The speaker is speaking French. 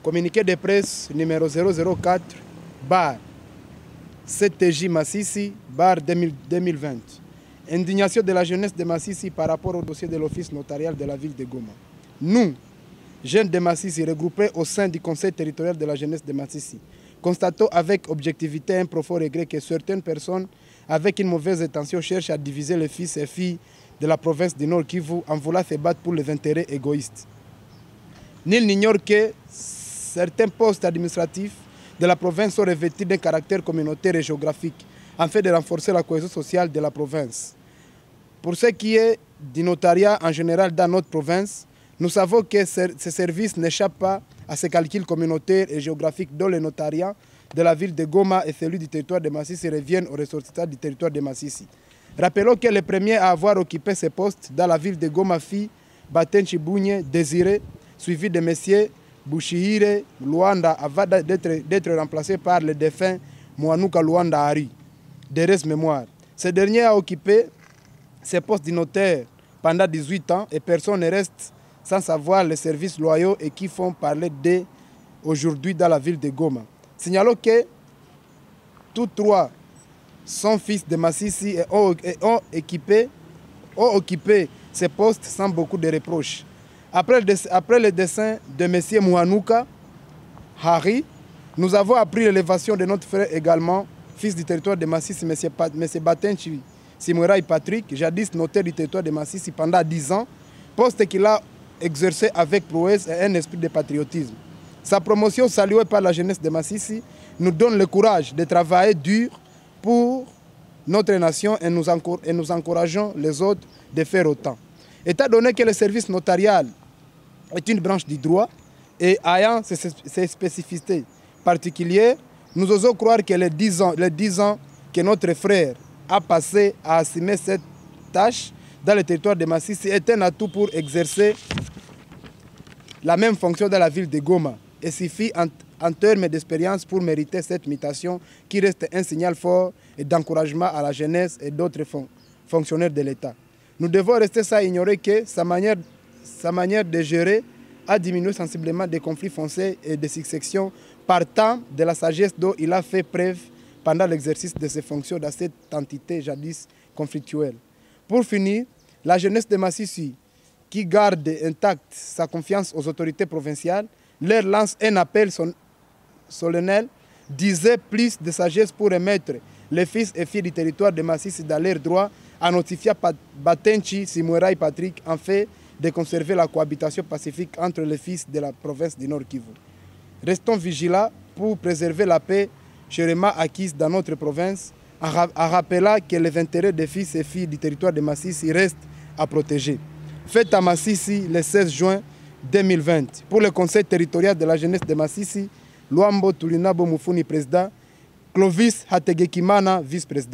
Communiqué de presse numéro 004 bar CTJ Massissi bar 2020. Indignation de la jeunesse de Massissi par rapport au dossier de l'office notarial de la ville de Goma. Nous, jeunes de Massissi regroupés au sein du conseil territorial de la jeunesse de Massissi, constatons avec objectivité un profond regret que certaines personnes avec une mauvaise intention cherchent à diviser les fils et filles de la province du Nord Kivu en voulant se battre pour les intérêts égoïstes. Nul n'ignore que certains postes administratifs de la province sont revêtus d'un caractère communautaire et géographique afin de renforcer la cohésion sociale de la province. Pour ce qui est du notariat en général dans notre province, nous savons que ces services n'échappent pas à ces calculs communautaires et géographiques dont le notariat de la ville de Goma et celui du territoire de Massissi reviennent aux ressortissants du territoire de Massissi. Rappelons que le premier à avoir occupé ces postes dans la ville de Goma fut Batenchi Bounye Désiré, suivi de messieurs Bouchihire Luanda avant d'être remplacé par le défunt Mouanouka Luanda Hari, de reste mémoire. Ce dernier a occupé ces postes de notaire pendant 18 ans et personne ne reste sans savoir les services loyaux et qui font parler d'eux aujourd'hui dans la ville de Goma. Signalons que tous trois sont fils de Massissi et ont occupé ces postes sans beaucoup de reproches. Après le décès de M. Mouanouka Hari, nous avons appris l'élévation de notre frère également, fils du territoire de Massissi, M. Batenchi Simourai Patrick, jadis notaire du territoire de Massissi pendant 10 ans, poste qu'il a exercé avec prouesse et un esprit de patriotisme. Sa promotion saluée par la jeunesse de Massissi nous donne le courage de travailler dur pour notre nation et nous encourageons les autres de faire autant. Étant donné que le service notarial est une branche du droit et ayant ses spécificités particulières, nous osons croire que les 10 ans que notre frère a passé à assumer cette tâche dans le territoire de Massissi est un atout pour exercer la même fonction dans la ville de Goma et suffit en termes d'expérience pour mériter cette mutation qui reste un signal fort et d'encouragement à la jeunesse et d'autres fonctionnaires de l'État. Nous devons rester sans ignorer que sa manière de gérer a diminué sensiblement des conflits fonciers et des successions partant de la sagesse dont il a fait preuve pendant l'exercice de ses fonctions dans cette entité jadis conflictuelle. Pour finir, la jeunesse de Massissi, qui garde intacte sa confiance aux autorités provinciales, leur lance un appel solennel, disait plus de sagesse pour remettre les fils et filles du territoire de Massissi dans leurs droits en notifiant Batenchi Simourai Patrick en fait de conserver la cohabitation pacifique entre les fils de la province du Nord Kivu. Restons vigilants pour préserver la paix chèrement acquise dans notre province en rappelant que les intérêts des fils et filles du territoire de Massissi restent à protéger. Fête à Massissi le 16 juin 2020. Pour le conseil territorial de la jeunesse de Massissi, Luambo Tulinabo Mufuni, président, Clovis Hategekimana, vice-président.